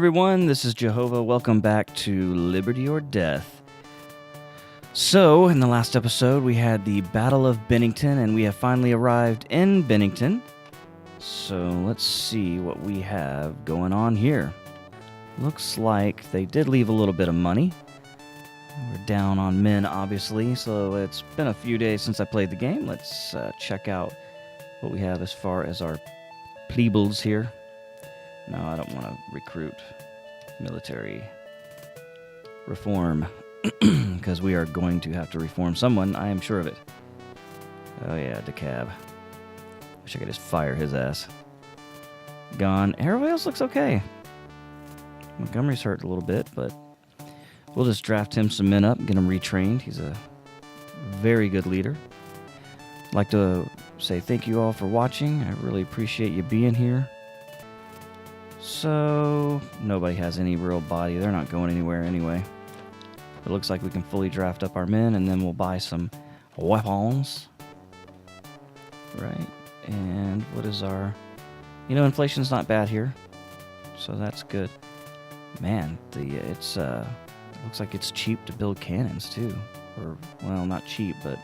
everyone, this is JOEHOVA. Welcome back to Liberty or Death. So, in the last episode, we had the Battle of Bennington, and we have finally arrived in Bennington. So, let's see what we have going on here. Looks like they did leave a little bit of money. We're down on men, obviously, so it's been a few days since I played the game. Let's check out what we have as far as our plebels here. No, I don't want to recruit military reform, because we are going to have to reform someone, I am sure of it. Oh yeah, DeKalb. Wish I could just fire his ass. Gone. Everybody else looks okay. Montgomery's hurt a little bit, but we'll just draft him some men up and get him retrained. He's a very good leader. I'd like to say thank you all for watching. I really appreciate you being here. So, nobody has any real body. They're not going anywhere anyway. It looks like we can fully draft up our men, and then we'll buy some weapons. Right? And what is our... inflation's not bad here. So that's good. Man, it looks like it's cheap to build cannons, too. Or, well, not cheap, but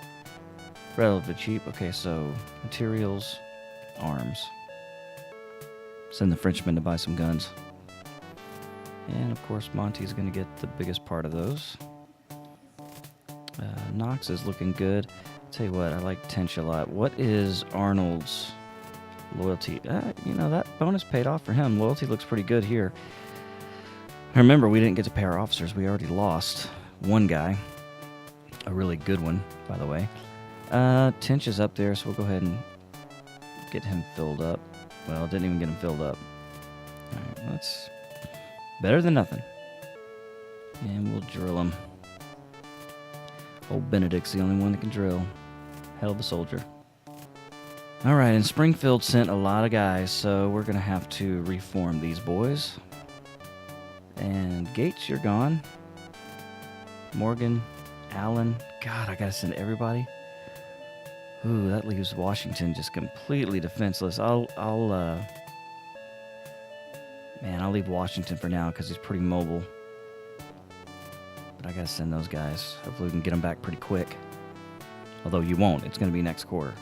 relatively cheap. Okay, so materials, arms. Send the Frenchman to buy some guns. And, of course, Monty's going to get the biggest part of those. Knox is looking good. Tell you what, I like Tench a lot. What is Arnold's loyalty? That bonus paid off for him. Loyalty looks pretty good here. Remember, we didn't get to pay our officers. We already lost one guy. A really good one, by the way. Tench is up there, so we'll go ahead and get him filled up. Well, didn't even get him filled up. Alright, that's better than nothing. And we'll drill him. Old Benedict's the only one that can drill. Hell of a soldier. Alright, and Springfield sent a lot of guys, so we're going to have to reform these boys. And Gates, you're gone. Morgan, Allen. God, I got to send everybody. Ooh, that leaves Washington just completely defenseless. I'll leave Washington for now because he's pretty mobile. But I gotta send those guys. Hopefully we can get them back pretty quick. Although you won't. It's gonna be next quarter.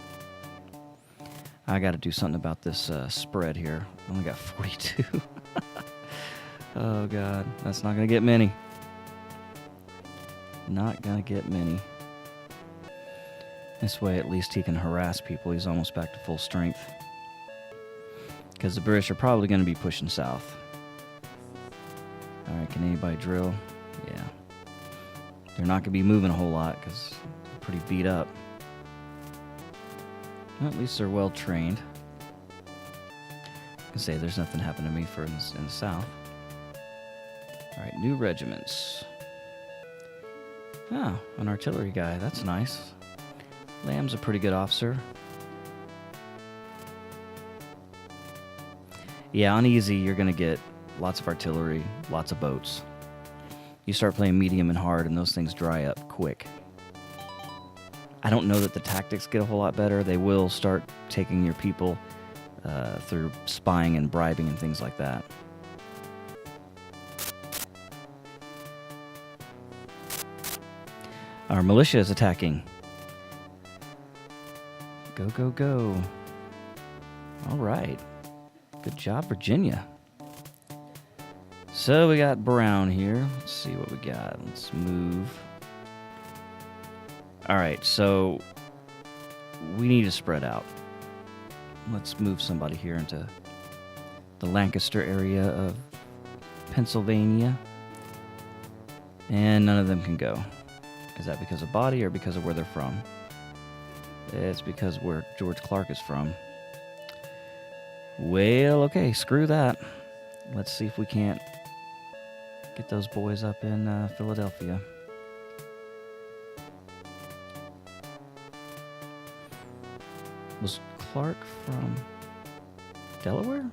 I gotta do something about this spread here. I only got 42. Oh, God. That's not gonna get many. Not gonna get many. This way, at least he can harass people. He's almost back to full strength. Because the British are probably going to be pushing south. Alright, can anybody drill? Yeah. They're not going to be moving a whole lot because they're pretty beat up. Well, at least they're well trained. I can say there's nothing happened to me in the south. Alright, new regiments. Oh, an artillery guy. That's nice. Lamb's a pretty good officer. Yeah, on easy, you're going to get lots of artillery, lots of boats. You start playing medium and hard, and those things dry up quick. I don't know that the tactics get a whole lot better. They will start taking your people through spying and bribing and things like that. Our militia is attacking. Go, go, go. All right. Good job, Virginia. So we got Brown here. Let's see what we got. Let's move. All right, so we need to spread out. Let's move somebody here into the Lancaster area of Pennsylvania. And none of them can go. Is that because of body or because of where they're from? It's because where George Clark is from. Well, okay, screw that. Let's see if we can't get those boys up in Philadelphia. Was Clark from Delaware?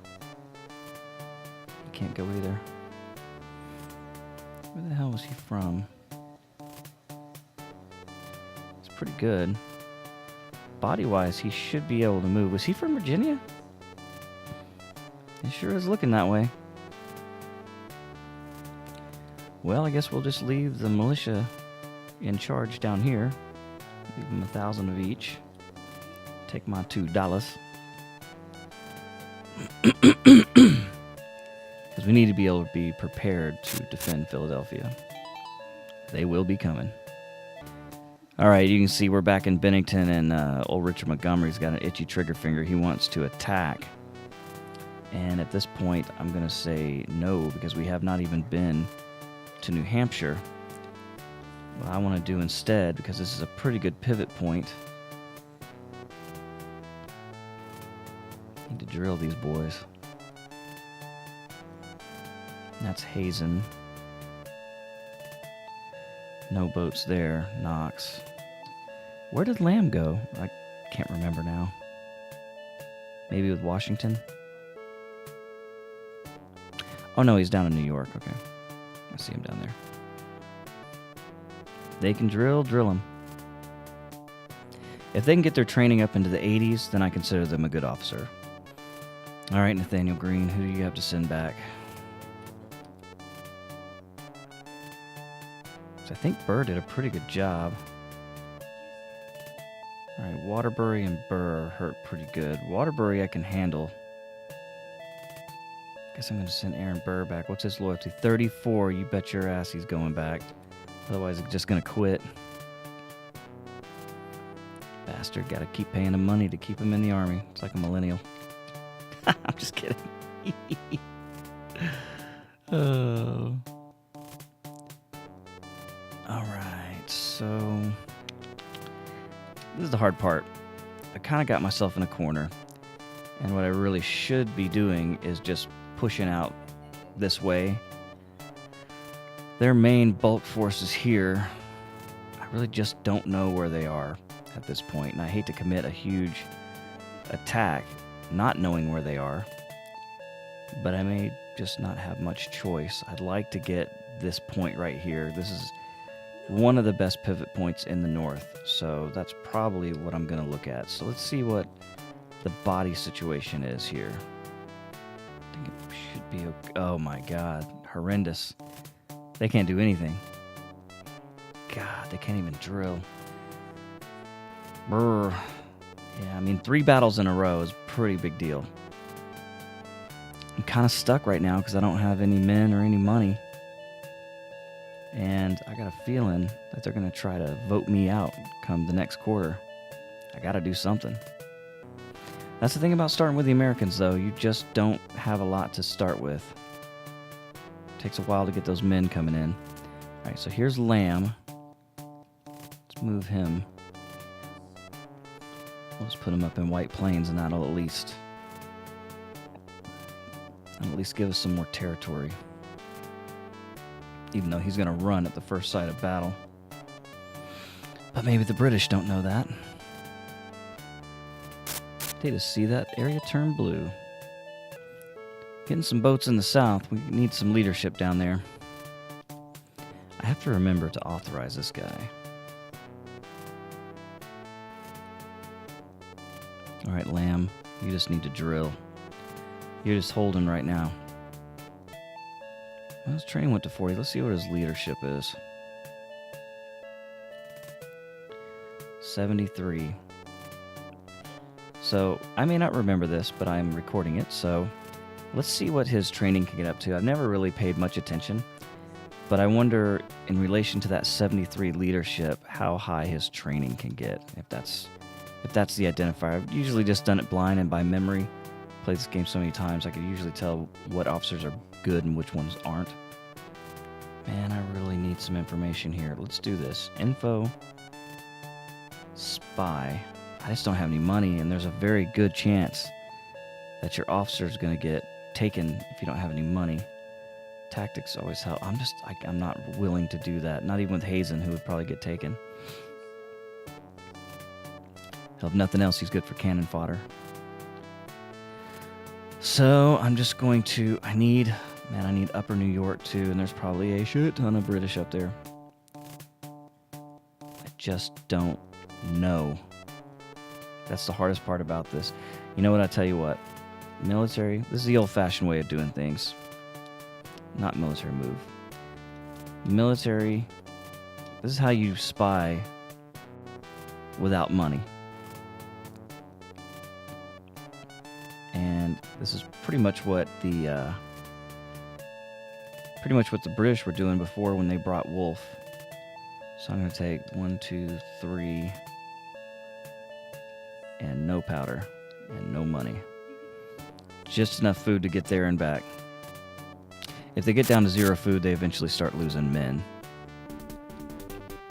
He can't go either. Where the hell was he from? It's pretty good. Body-wise, he should be able to move. Was he from Virginia? It sure is looking that way. Well, I guess we'll just leave the militia in charge down here. Leave them 1,000 of each. Take my $2. Because we need to be able to be prepared to defend Philadelphia. They will be coming. All right, you can see we're back in Bennington, and old Richard Montgomery's got an itchy trigger finger. He wants to attack. And at this point, I'm going to say no, because we have not even been to New Hampshire. What I want to do instead, because this is a pretty good pivot point, I need to drill these boys. That's Hazen. No boats there. Knox. Where did Lamb go? I can't remember now. Maybe with Washington? Oh no, he's down in New York. Okay. I see him down there. They can drill them. If they can get their training up into the 80s, then I consider them a good officer. All right, Nathaniel Green, who do you have to send back? I think Burr did a pretty good job. All right, Waterbury and Burr hurt pretty good. Waterbury I can handle. Guess I'm going to send Aaron Burr back. What's his loyalty? 34. You bet your ass he's going back. Otherwise, he's just going to quit. Bastard. Got to keep paying him money to keep him in the army. It's like a millennial. I'm just kidding. Oh. All right. So, this is the hard part. I kind of got myself in a corner. And what I really should be doing is just pushing out this way. Their main bulk force is here. I really just don't know where they are at this point, and I hate to commit a huge attack not knowing where they are, but I may just not have much choice. I'd like to get this point right here. This is one of the best pivot points in the north, so that's probably what I'm going to look at. So let's see what the body situation is here. I think it should be okay. Oh my god, horrendous. They can't do anything. God, they can't even drill. Brr. Yeah, I mean, 3 battles in a row is a pretty big deal. I'm kind of stuck right now because I don't have any men or any money. And I got a feeling that they're going to try to vote me out come the next quarter. I got to do something. That's the thing about starting with the Americans, though. You just don't have a lot to start with. It takes a while to get those men coming in. All right, so here's Lamb. Let's move him. We'll just put him up in White Plains, and that'll at least give us some more territory. Even though he's going to run at the first sight of battle. But maybe the British don't know that. They just see that area turn blue. Getting some boats in the south. We need some leadership down there. I have to remember to authorize this guy. All right, Lamb, you just need to drill. You're just holding right now. Well, his training went to 40. Let's see what his leadership is. 73. So, I may not remember this, but I'm recording it, so let's see what his training can get up to. I've never really paid much attention, but I wonder, in relation to that 73 leadership, how high his training can get, if that's the identifier. I've usually just done it blind and by memory. Played this game so many times, I could usually tell what officers are good and which ones aren't. Man, I really need some information here. Let's do this. Info. Spy. I just don't have any money, and there's a very good chance that your officer's going to get taken if you don't have any money. Tactics always help. I'm not willing to do that. Not even with Hazen, who would probably get taken. Hell, if nothing else, he's good for cannon fodder. So I'm just going to, I need Upper New York too, and there's probably a shit ton of British up there. I just don't know. That's the hardest part about this. You know what, I tell you what. Military, this is the old-fashioned way of doing things. Not military move. Military. This is how you spy without money. And this is pretty much what the British were doing before when they brought Wolf. So I'm going to take 1, 2, 3, and no powder, and no money. Just enough food to get there and back. If they get down to 0 food, they eventually start losing men.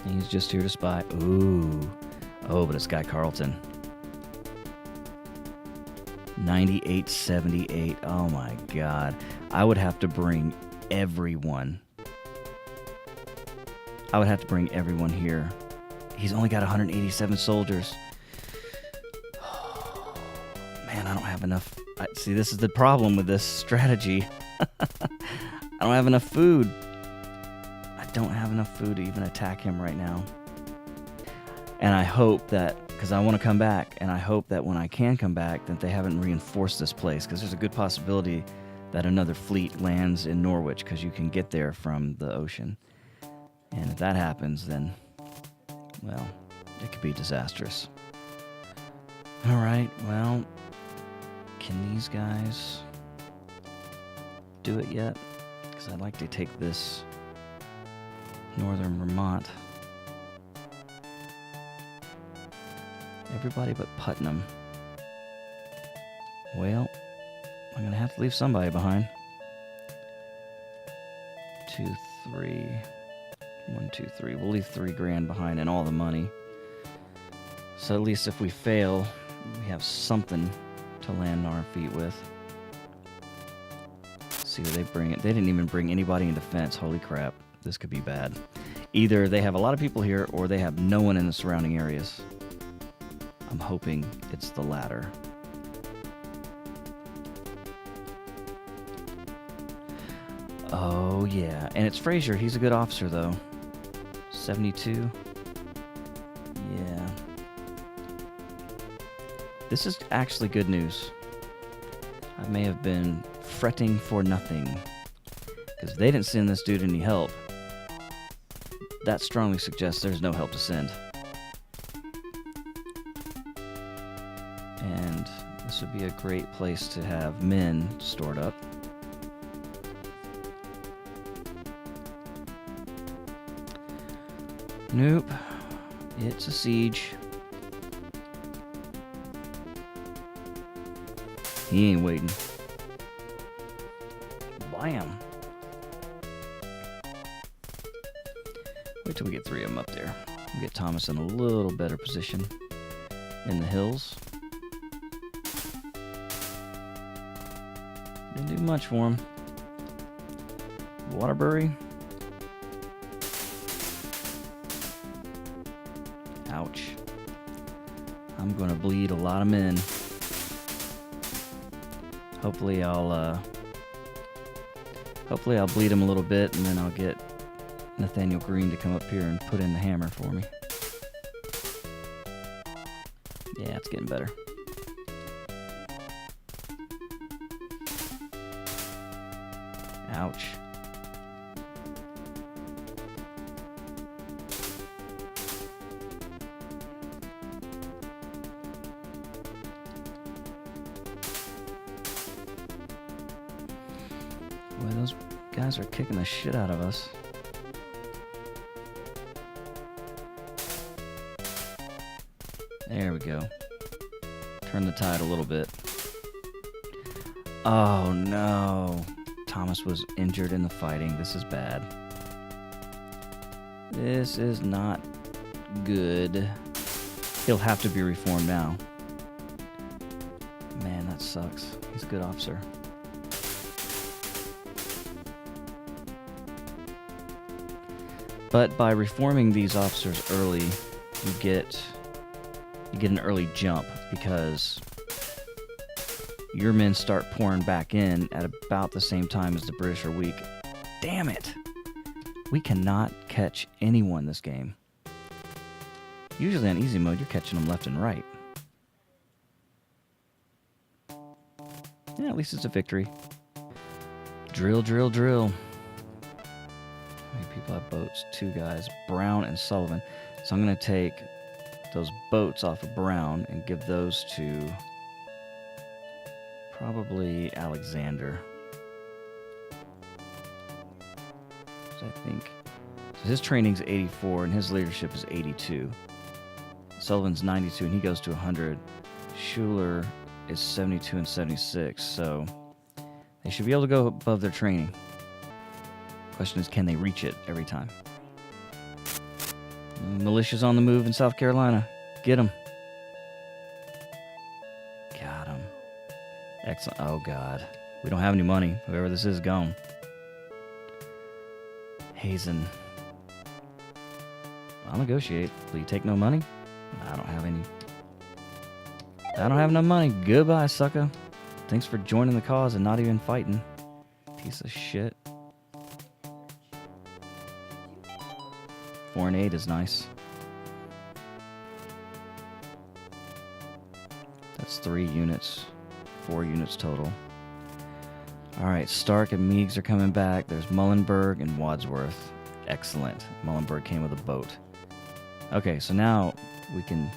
And he's just here to spy. Ooh. Oh, but it's Guy Carlton. 98.78. Oh my God. I would have to bring everyone. I would have to bring everyone here. He's only got 187 soldiers. Oh, man, I don't have enough. See, this is the problem with this strategy. I don't have enough food. I don't have enough food to even attack him right now. And I hope that, because I want to come back, and I hope that when I can come back, that they haven't reinforced this place, because there's a good possibility that another fleet lands in Norwich, because you can get there from the ocean. And if that happens, then, well, it could be disastrous. All right, well, can these guys do it yet? Because I'd like to take this northern Vermont. Everybody but Putnam. Well, I'm going to have to leave somebody behind. 2, 3... 1, 2, 3. We'll leave $3,000 behind and all the money. So at least if we fail, we have something to land on our feet with. Let's see what they bring. They didn't even bring anybody in defense. Holy crap. This could be bad. Either they have a lot of people here or they have no one in the surrounding areas. I'm hoping it's the latter. Oh, yeah. And it's Fraser. He's a good officer, though. 72. Yeah. This is actually good news. I may have been fretting for nothing. Because they didn't send this dude any help. That strongly suggests there's no help to send. And this would be a great place to have men stored up. Nope. It's a siege. He ain't waiting. Blam. Wait till we get 3 of them up there. We'll get Thomas in a little better position in the hills. Didn't do much for him. Waterbury. Ouch. I'm gonna bleed a lot of men. Hopefully I'll bleed him a little bit, and then I'll get Nathaniel Green to come up here and put in the hammer for me. Yeah, it's getting better. Ouch. Boy, those guys are kicking the shit out of us. There we go. Turn the tide a little bit. Oh no. Thomas was injured in the fighting. This is bad. This is not good. He'll have to be reformed now. Man, that sucks. He's a good officer. But by reforming these officers early, you get an early jump, because your men start pouring back in at about the same time as the British are weak. Damn it! We cannot catch anyone this game. Usually on easy mode, you're catching them left and right. Yeah, at least it's a victory. Drill, drill, drill. many people have boats? 2 guys, Brown and Sullivan. So I'm going to take those boats off of Brown and give those to probably Alexander. So I think so his training's 84 and his leadership is 82. Sullivan's 92 and he goes to 100. Schuler is 72 and 76, so they should be able to go above their training. Question is, can they reach it every time? Militia's on the move in South Carolina. Get them. Got them. Excellent. Oh, God. We don't have any money. Whoever this is, gone. Hazen. I'll negotiate. Will you take no money? I don't have any. I don't have no money. Goodbye, sucker. Thanks for joining the cause and not even fighting. Piece of shit. Foreign aid is nice. That's 3 units. 4 units total. Alright, Stark and Meigs are coming back. There's Muhlenberg and Wadsworth. Excellent. Muhlenberg came with a boat. Okay, so now we can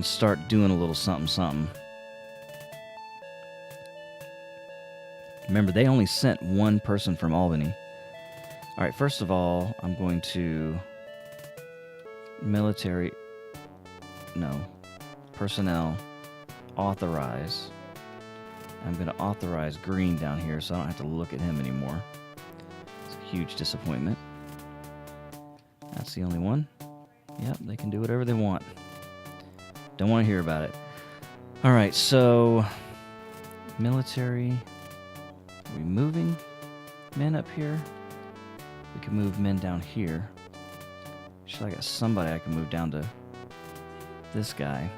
start doing a little something. Remember, they only sent 1 person from Albany. Alright, first of all, I'm going to personnel, authorize. I'm going to authorize Green down here so I don't have to look at him anymore. It's a huge disappointment. That's the only one. Yep, they can do whatever they want. Don't want to hear about it. Alright, so military. Are we moving men up here? We can move men down here. Should I got somebody I can move down to this guy?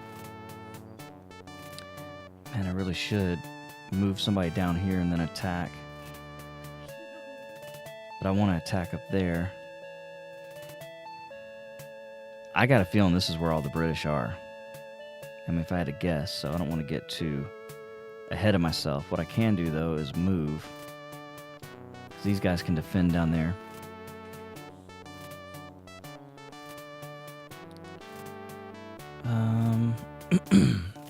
Man, I really should move somebody down here and then attack. But I want to attack up there. I got a feeling this is where all the British are. I mean, if I had to guess, so I don't want to get too ahead of myself. What I can do, though, is move. Because these guys can defend down there.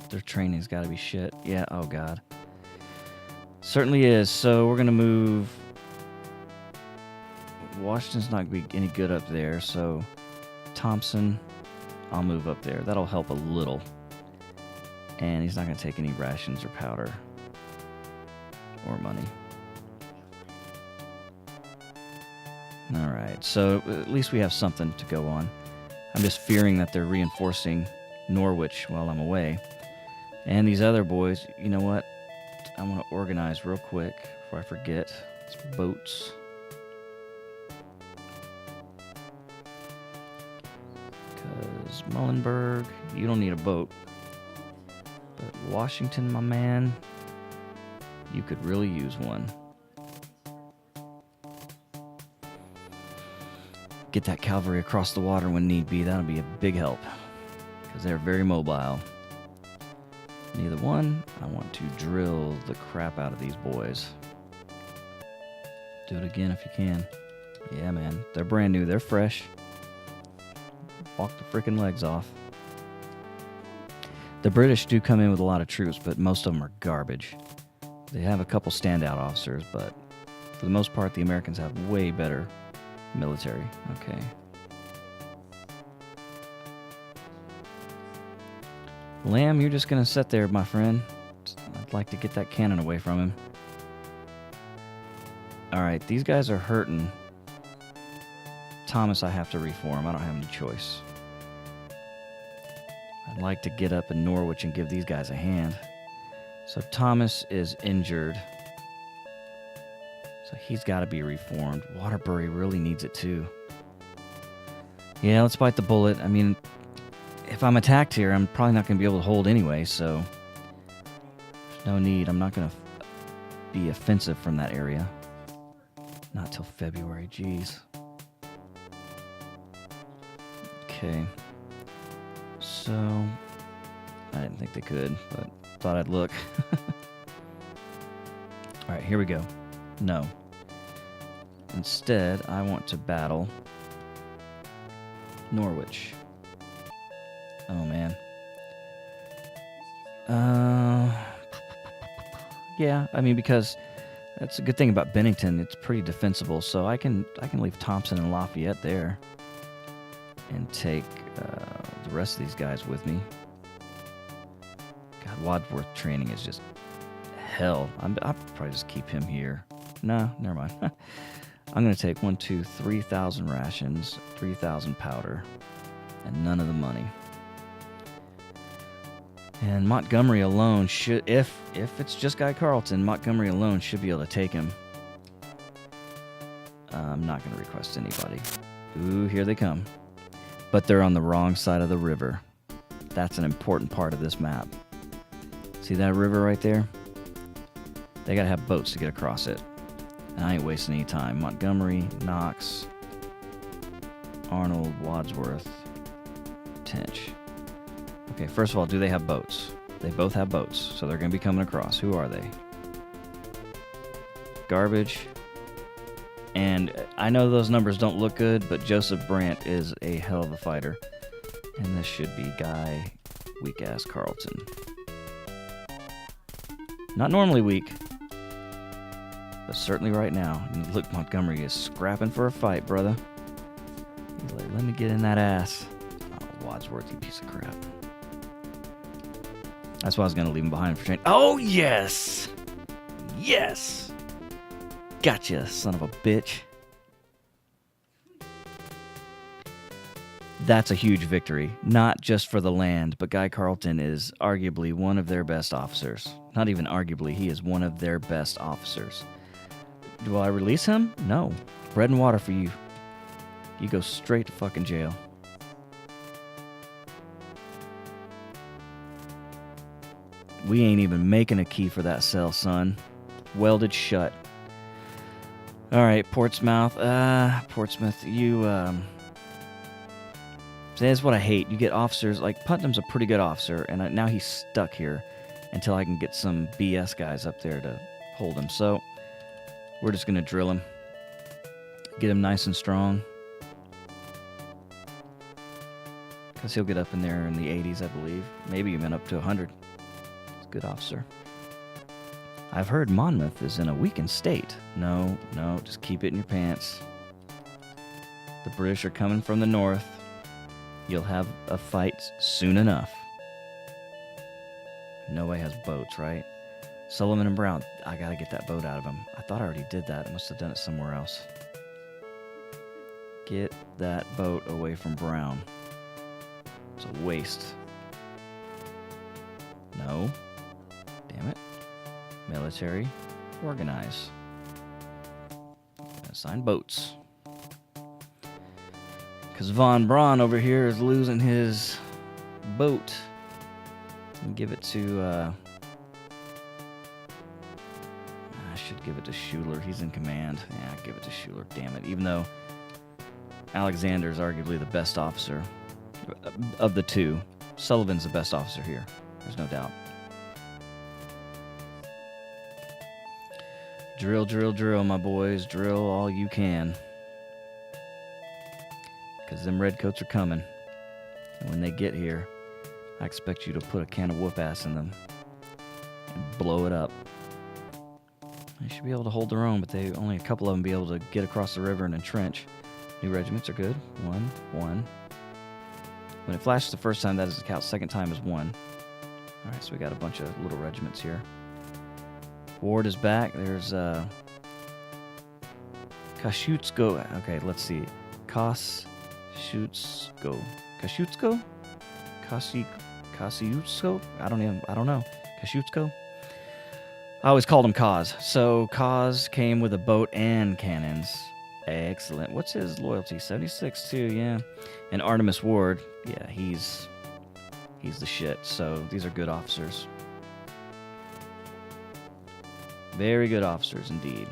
Their training's got to be shit. Yeah, oh god. Certainly is. So we're going to move. Washington's not going to be any good up there, so Thompson, I'll move up there. That'll help a little. And he's not going to take any rations or powder or money. Alright, so at least we have something to go on. I'm just fearing that they're reinforcing Norwich while I'm away. And these other boys, you know what? I want to organize real quick before I forget. It's boats. Because Muhlenberg, you don't need a boat. But Washington, my man, you could really use one. Get that cavalry across the water when need be. That'll be a big help. Because they're very mobile. Neither one. I want to drill the crap out of these boys. Do it again if you can. Yeah, man. They're brand new. They're fresh. Walk the freaking legs off. The British do come in with a lot of troops, but most of them are garbage. They have a couple standout officers, but for the most part, the Americans have way better military. Okay. Lamb, you're just going to sit there, my friend. I'd like to get that cannon away from him. Alright, these guys are hurting. Thomas, I have to reform. I don't have any choice. I'd like to get up in Norwich and give these guys a hand. So Thomas is injured. So he's got to be reformed. Waterbury really needs it too. Yeah, let's bite the bullet. I mean, if I'm attacked here, I'm probably not going to be able to hold anyway, so there's no need. I'm not going to be offensive from that area. Not till February, jeez. Okay. So, I didn't think they could, but thought I'd look. Alright, here we go. No. Instead, I want to battle Norwich. Oh, man. Yeah, I mean, because that's a good thing about Bennington. It's pretty defensible, so I can leave Thompson and Lafayette there and take the rest of these guys with me. God, Wadsworth training is just hell. I'll probably just keep him here. No, never mind. I'm going to take 3,000 rations, 3,000 powder, and none of the money. And Montgomery alone should, if it's just Guy Carleton, Montgomery alone should be able to take him. I'm not going to request anybody. Ooh, here they come. But they're on the wrong side of the river. That's an important part of this map. See that river right there? They got to have boats to get across it. And I ain't wasting any time. Montgomery, Knox, Arnold, Wadsworth, Tench. Okay, first of all, do they have boats? They both have boats, so they're going to be coming across. Who are they? Garbage. And I know those numbers don't look good, but Joseph Brandt is a hell of a fighter. And this should be Guy, weak-ass Carleton. Not normally weak, but certainly right now. And look, Montgomery is scrapping for a fight, brother. He's like, let me get in that ass. Oh, Wadsworth, you piece of crap. That's why I was going to leave him behind for training. Oh, yes! Yes! Gotcha, son of a bitch. That's a huge victory. Not just for the land, but Guy Carleton is arguably one of their best officers. Not even arguably, he is one of their best officers. Do I release him? No. Bread and water for you. You go straight to fucking jail. We ain't even making a key for that cell, son. Welded shut. Alright, Portsmouth. Portsmouth, you, See, that's what I hate. You get officers, like, Putnam's a pretty good officer, and now he's stuck here until I can get some BS guys up there to hold him. So, we're just gonna drill him. Get him nice and strong. Because he'll get up in there in the 80s, I believe. Maybe even up to 100. He's a good officer. I've heard Monmouth is in a weakened state. No, just keep it in your pants. The British are coming from the north. You'll have a fight soon enough. Nobody has boats, right? Sullivan and Brown. I gotta get that boat out of him. I thought I already did that. I must have done it somewhere else. Get that boat away from Brown. It's a waste. No. Damn it. Military. Organize. Assign boats. Because Von Braun over here is losing his boat. And give it to, I should give it to Schuler. He's in command. Yeah, give it to Schuler. Damn it. Even though Alexander is arguably the best officer of the two. Sullivan's the best officer here. There's no doubt. Drill, drill, drill, my boys. Drill all you can. Because them redcoats are coming. And when they get here, I expect you to put a can of whoop-ass in them and blow it up. They should be able to hold their own, but only a couple of them be able to get across the river and entrench. New regiments are good. 1, 1. When it flashes the first time, that is a count. Second time is 1. Alright, so we got a bunch of little regiments here. Ward is back. There's, Kosciuszko. Okay, let's see. Kosciuszko. Kosciuszko? Kosciuszko? I don't know. Kosciuszko? I always called him Kos. So Kos came with a boat and cannons. Excellent. What's his loyalty? 76 too, yeah. And Artemis Ward, yeah, he's the shit. So these are good officers. Very good officers indeed.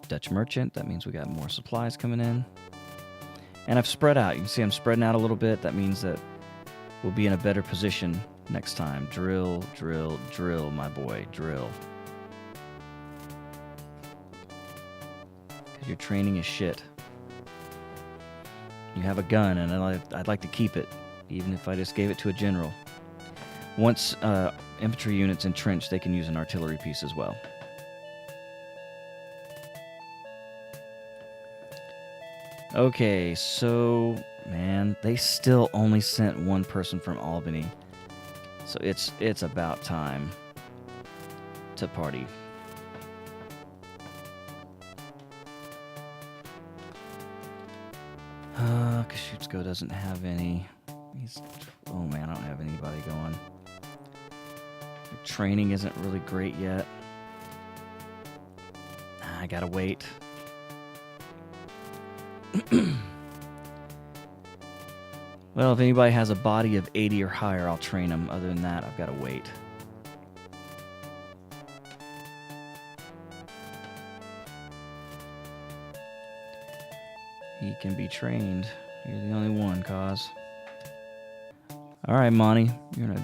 Dutch merchant, that means we got more supplies coming in. And I've spread out. You can see I'm spreading out a little bit. That means that we'll be in a better position next time. Drill, drill, drill, my boy, drill. Your training is shit. You have a gun, and I'd like to keep it, even if I just gave it to a general. Once infantry units entrench, they can use an artillery piece as well. Okay, so, man, they still only sent one person from Albany. So it's about time to party. Kosciuszko doesn't have any. Oh man, I don't have anybody going. Your training isn't really great yet. I gotta wait. Well, if anybody has a body of 80 or higher, I'll train them. Other than that, I've gotta wait. He can be trained. You're the only one, Cause. Alright, Monty. You're in a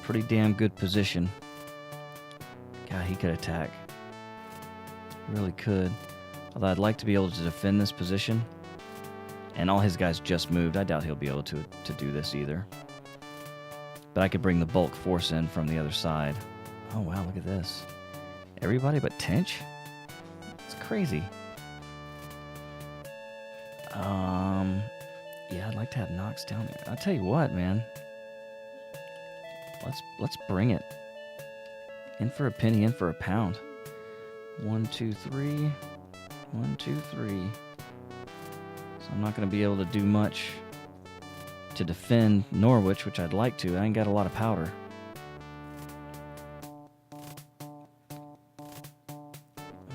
pretty damn good position. God, he could attack. He really could. Although I'd like to be able to defend this position. And all his guys just moved. I doubt he'll be able to do this either. But I could bring the bulk force in from the other side. Oh, wow, look at this. Everybody but Tench? It's crazy. Yeah, I'd like to have Knox down there. I'll tell you what, man. Let's bring it. In for a penny, in for a pound. 1, 2, 3. 1, 2, 3. So I'm not going to be able to do much to defend Norwich, which I'd like to. I ain't got a lot of powder.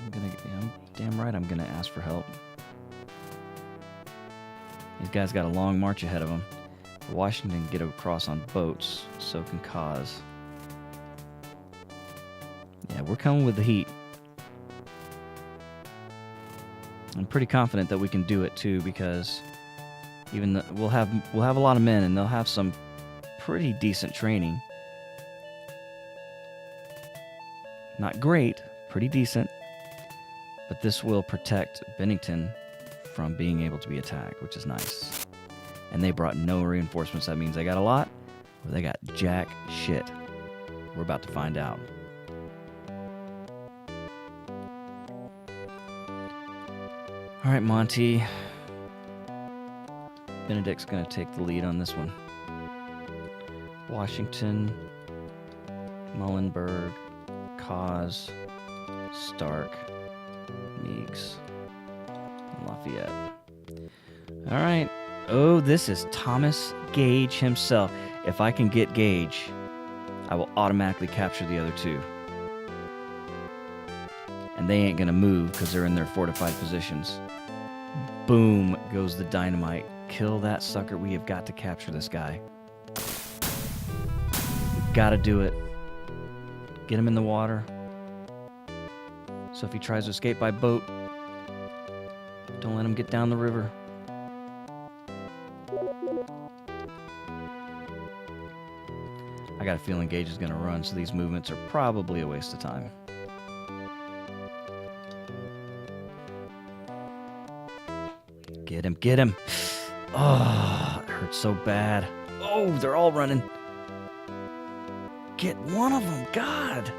I'm damn right I'm gonna ask for help. These guys got a long march ahead of them. Washington can get across on boats, so can Cause. Yeah, we're coming with the heat. I'm pretty confident that we can do it too, because we'll have a lot of men, and they'll have some pretty decent training. Not great, pretty decent, but this will protect Bennington from being able to be attacked, which is nice. And they brought no reinforcements. That means they got a lot, or they got jack shit. We're about to find out. All right, Monty. Benedict's going to take the lead on this one. Washington, Muhlenberg, Cause, Stark, Meigs, and Lafayette. All right. Oh, this is Thomas Gage himself. If I can get Gage, I will automatically capture the other two. And they ain't going to move because they're in their fortified positions. Boom goes the dynamite. Kill that sucker. We have got to capture this guy. We've got to do it. Get him in the water. So if he tries to escape by boat, don't let him get down the river. I got a feeling Gage is going to run, so these movements are probably a waste of time. Get him, get him. Oh, it hurts so bad. Oh, they're all running. Get one of them, God.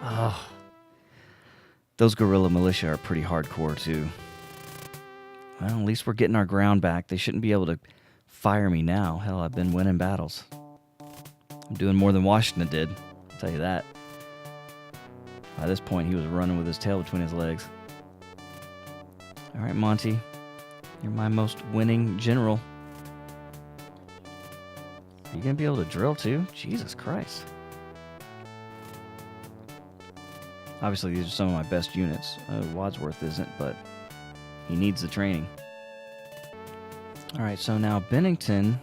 Oh. Those guerrilla militia are pretty hardcore, too. Well, at least we're getting our ground back. They shouldn't be able to fire me now. Hell, I've been winning battles. I'm doing more than Washington did. I'll tell you that. By this point, he was running with his tail between his legs. All right, Monty. You're my most winning general. Are you going to be able to drill, too? Jesus Christ. Obviously, these are some of my best units. Wadsworth isn't, but he needs the training. All right, so now Bennington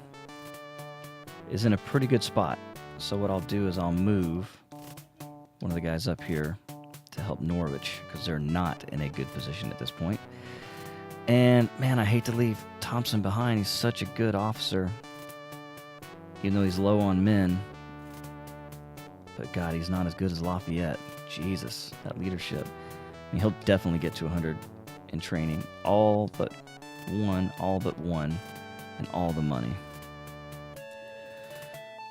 is in a pretty good spot. So what I'll do is I'll move one of the guys up here to help Norwich, because they're not in a good position at this point. And, man, I hate to leave Thompson behind. He's such a good officer, even though he's low on men. But, God, he's not as good as Lafayette. Jesus, that leadership. I mean, he'll definitely get to 100 in training. All but one, and all the money.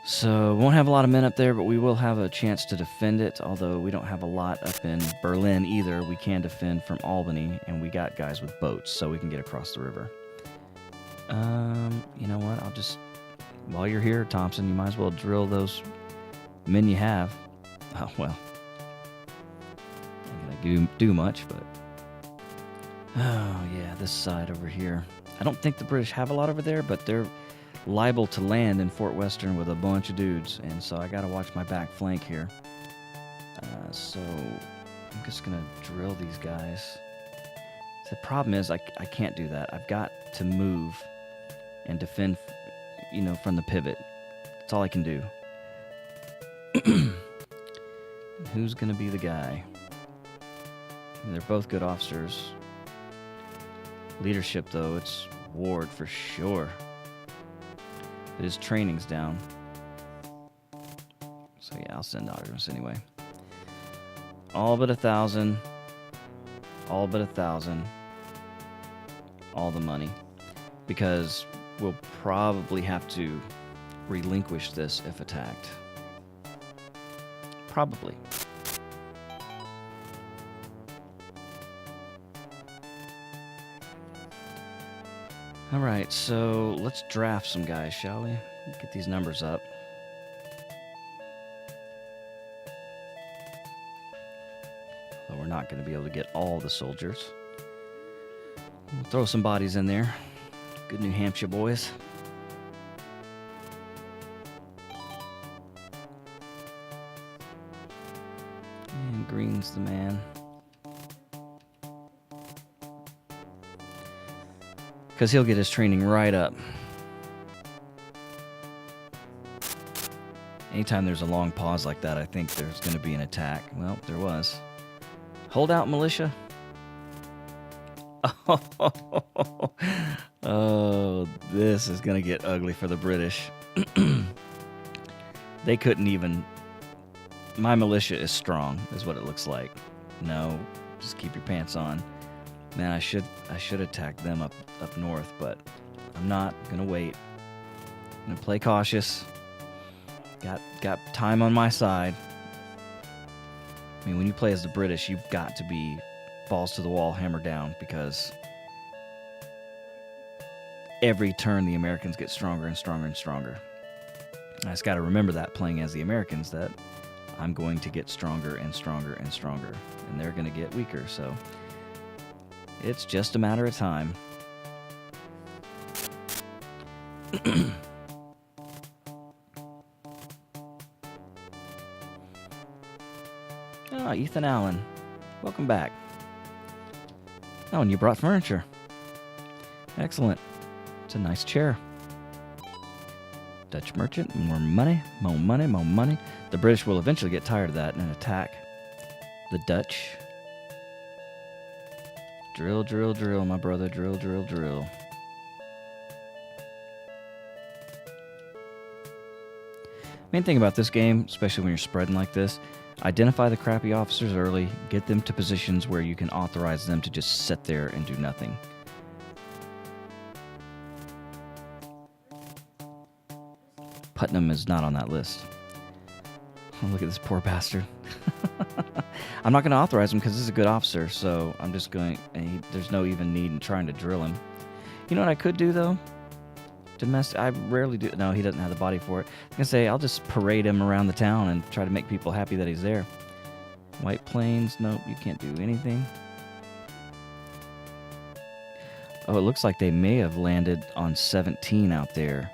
So, won't have a lot of men up there, but we will have a chance to defend it, although we don't have a lot up in Berlin either. We can defend from Albany, and we got guys with boats, so we can get across the river. You know what? I'll just... While you're here, Thompson, you might as well drill those men you have. Oh, well. Not gonna do much, but... Oh, yeah, this side over here. I don't think the British have a lot over there, but they're liable to land in Fort Western with a bunch of dudes, and so I gotta watch my back flank here. So I'm just gonna drill these guys. The problem is I can't do that. I've got to move and defend, from the pivot. That's all I can do. And who's gonna be the guy? I mean, they're both good officers. Leadership, though, it's Ward for sure. But his training's down. So yeah, I'll send Artemis anyway. All but 1,000. All but 1,000. All the money. Because we'll probably have to relinquish this if attacked. Probably. Alright, so let's draft some guys, shall we? Get these numbers up. Although we're not going to be able to get all the soldiers. We'll throw some bodies in there. Good New Hampshire boys. And Green's the man. Because he'll get his training right up. Anytime there's a long pause like that, I think there's going to be an attack. Well, there was. Hold out, militia. Oh, this is going to get ugly for the British. They couldn't even... My militia is strong, is what it looks like. No, just keep your pants on. Man, I should attack them up north, but I'm not. I'm gonna wait. I'm gonna play cautious. Got time on my side. I mean, when you play as the British, you've got to be balls to the wall, hammer down, because every turn the Americans get stronger and stronger and stronger. I just got to remember that playing as the Americans, that I'm going to get stronger and stronger and stronger, and they're going to get weaker, so it's just a matter of time. Ethan Allen, welcome back. Oh, and you brought furniture. Excellent. It's a nice chair. Dutch merchant, more money, more money, more money. The British will eventually get tired of that and attack the Dutch. Drill, drill, drill, my brother. Drill, drill, drill. Main thing about this game, especially when you're spreading like this, identify the crappy officers early, get them to positions where you can authorize them to just sit there and do nothing. Putnam is not on that list. Oh, look at this poor bastard. I'm not going to authorize him because this is a good officer, so I'm just going... there's no even need in trying to drill him. You know what I could do, though? Domestic... I rarely do... No, he doesn't have the body for it. I'm going to say, I'll just parade him around the town and try to make people happy that he's there. White Plains... Nope, you can't do anything. Oh, it looks like they may have landed on 17 out there.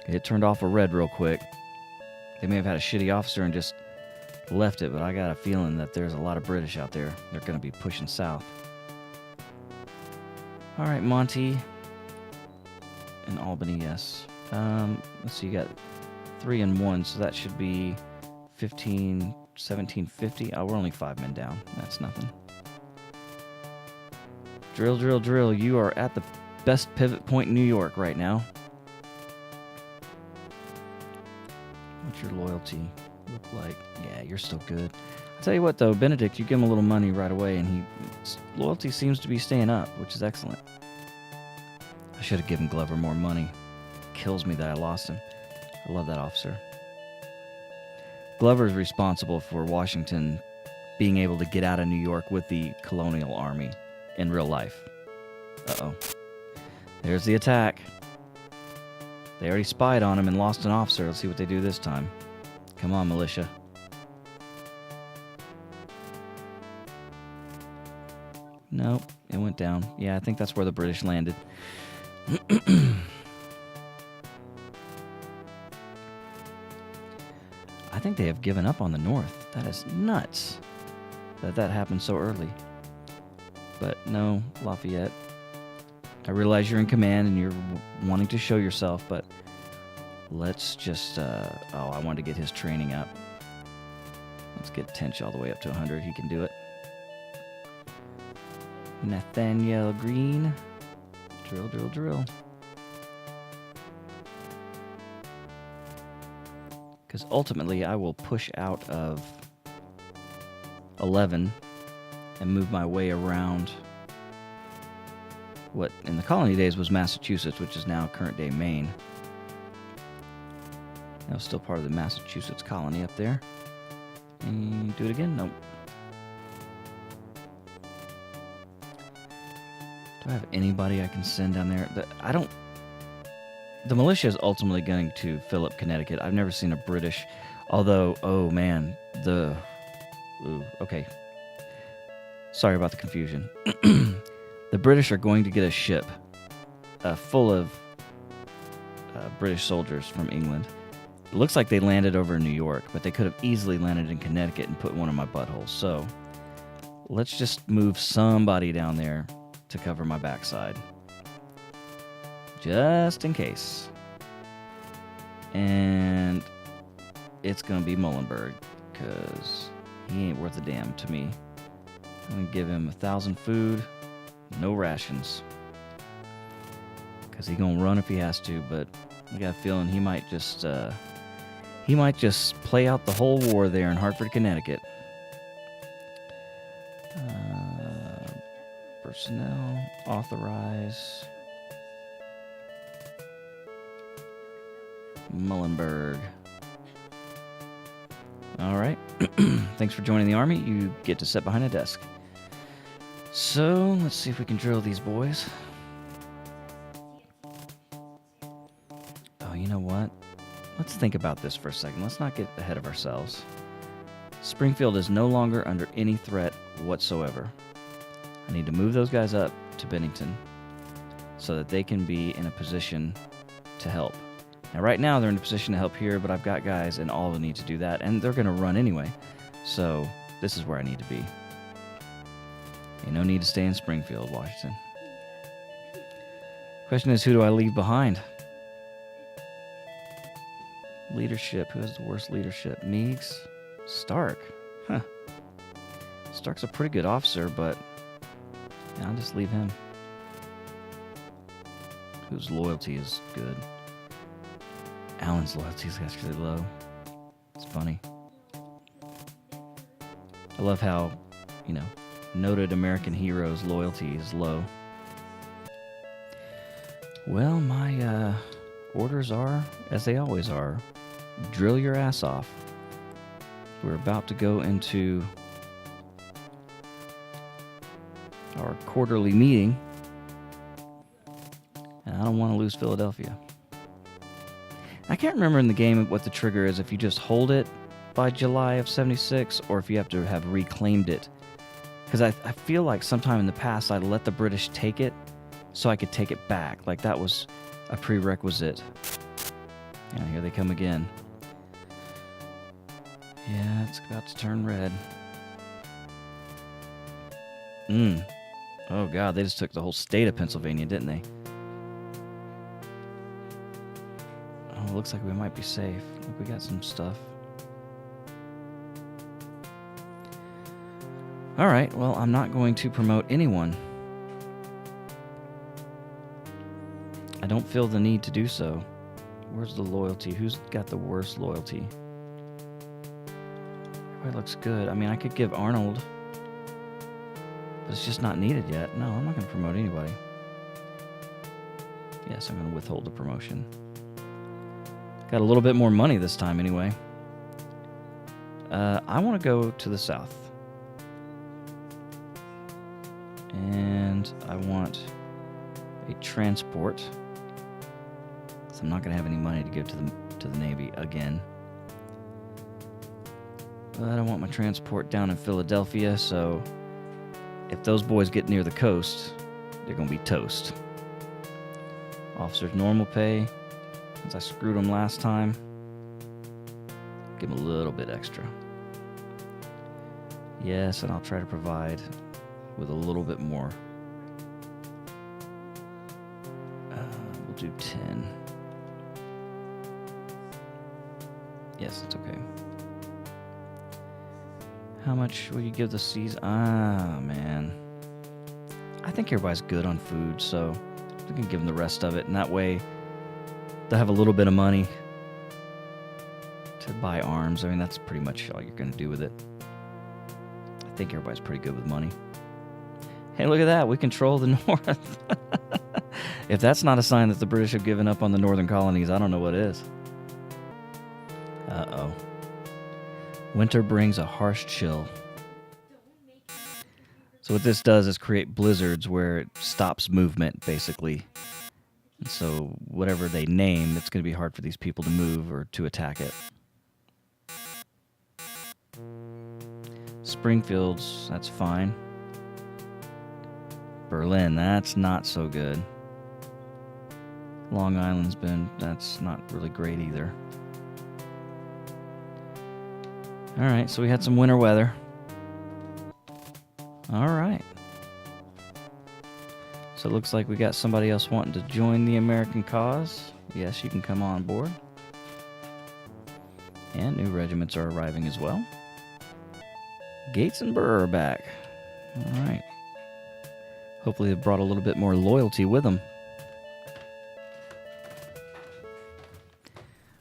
It turned off a red real quick. They may have had a shitty officer and just left it, but I got a feeling that there's a lot of British out there. They're going to be pushing south. All right, Monty. In Albany, yes. Let's see, you got 3 and 1, so that should be 1750. Oh, we're only 5 men down. That's nothing. Drill, drill, drill. You are at the best pivot point in New York right now. What's your loyalty look like? Yeah, you're still good. I Tell you what, though, Benedict, you give him a little money right away, and his loyalty seems to be staying up, which is excellent. I should have given Glover more money. Kills me that I lost him. I love that officer. Glover is responsible for Washington being able to get out of New York with the colonial army in real life. Uh-oh. There's the attack. They already spied on him and lost an officer. Let's see what they do this time. Come on, militia. Nope, it went down. Yeah, I think that's where the British landed. I think they have given up on the North. That is nuts that happened so early. But no, Lafayette. I realize you're in command and you're wanting to show yourself, but let's just... I wanted to get his training up. Let's get Tench all the way up to 100. He can do it. Nathaniel Green. Drill, drill, drill. Because ultimately, I will push out of 11 and move my way around what in the colony days was Massachusetts, which is now current-day Maine. That was still part of the Massachusetts colony up there. And do it again? Nope. Do I have anybody I can send down there? The militia is ultimately going to fill up Connecticut. I've never seen a British, although, oh man, okay. Sorry about the confusion. The British are going to get a ship full of British soldiers from England. It looks like they landed over in New York, but they could have easily landed in Connecticut and put one of my buttholes. So let's just move somebody down there to cover my backside. Just in case. And it's going to be Muhlenberg, because he ain't worth a damn to me. I'm going to give him 1,000 food, no rations. Because he's going to run if he has to, but I got a feeling he might just play out the whole war there in Hartford, Connecticut. Personnel, authorize... Muhlenberg. All right. Thanks for joining the army. You get to sit behind a desk. So, let's see if we can drill these boys. Oh, you know what? Let's think about this for a second. Let's not get ahead of ourselves. Springfield is no longer under any threat whatsoever. I need to move those guys up to Bennington so that they can be in a position to help. Now, right now, they're in a position to help here, but I've got guys in Albany to do that, and they're going to run anyway. So, this is where I need to be. Okay, no need to stay in Springfield, Washington. Question is, who do I leave behind? Leadership. Who has the worst leadership? Meigs? Stark. Huh. Stark's a pretty good officer, but yeah, I'll just leave him. Whose loyalty is good? Alan's loyalty is actually low. It's funny. I love how, noted American heroes' loyalty is low. Well, my orders are, as they always are, drill your ass off. We're about to go into our quarterly meeting, and I don't want to lose Philadelphia. I can't remember in the game what the trigger is, if you just hold it by July of 76 or if you have to have reclaimed it. Because I feel like sometime in the past I let the British take it so I could take it back. Like that was a prerequisite. Yeah, here they come again. Yeah, it's about to turn red. Oh god, they just took the whole state of Pennsylvania, didn't they? Oh, looks like we might be safe. Look, we got some stuff. Alright, well, I'm not going to promote anyone. I don't feel the need to do so. Where's the loyalty? Who's got the worst loyalty? It looks good. I mean, I could give Arnold, but it's just not needed yet. No, I'm not going to promote anybody. Yes, I'm going to withhold the promotion. Got a little bit more money this time anyway. I want to go to the south. And I want a transport. So I'm not going to have any money to give to the Navy again. But I want my transport down in Philadelphia, so if those boys get near the coast, they're going to be toast. Officers normal pay, since I screwed them last time. Give them a little bit extra. Yes, and I'll try to provide with a little bit more. We'll do 10. Yes, it's okay. How much will you give the C's? Ah, man. I think everybody's good on food, so we can give them the rest of it. And that way, they'll have a little bit of money to buy arms. I mean, that's pretty much all you're going to do with it. I think everybody's pretty good with money. Hey, look at that. We control the North. If that's not a sign that the British have given up on the northern colonies, I don't know what is. Uh-oh. Winter brings a harsh chill. So what this does is create blizzards where it stops movement, basically. And so whatever they name, it's going to be hard for these people to move or to attack it. Springfield's, that's fine. Berlin, that's not so good. Long Island's that's not really great either. All right, so we had some winter weather. All right. So it looks like we got somebody else wanting to join the American cause. Yes, you can come on board. And new regiments are arriving as well. Gates and Burr are back. All right. Hopefully they've brought a little bit more loyalty with them.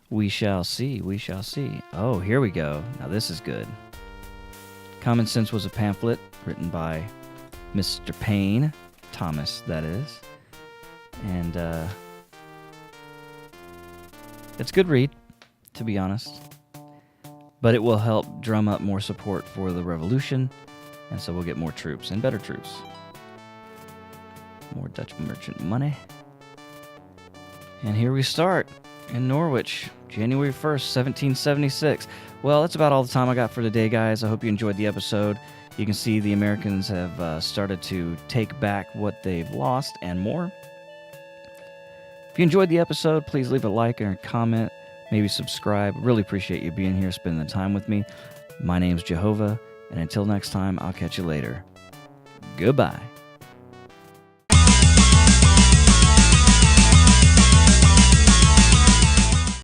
We shall see, we shall see. Oh, here we go. Now this is good. Common Sense was a pamphlet written by Mr. Payne, Thomas, that is. And it's a good read, to be honest. But it will help drum up more support for the revolution, and so we'll get more troops, and better troops. More Dutch merchant money. And here we start in Norwich, January 1st, 1776. Well, that's about all the time I got for today, guys. I hope you enjoyed the episode. You can see the Americans have started to take back what they've lost and more. If you enjoyed the episode, please leave a like and a comment. Maybe subscribe. Really appreciate you being here, spending the time with me. My name's JOEHOVA, and until next time, I'll catch you later. Goodbye.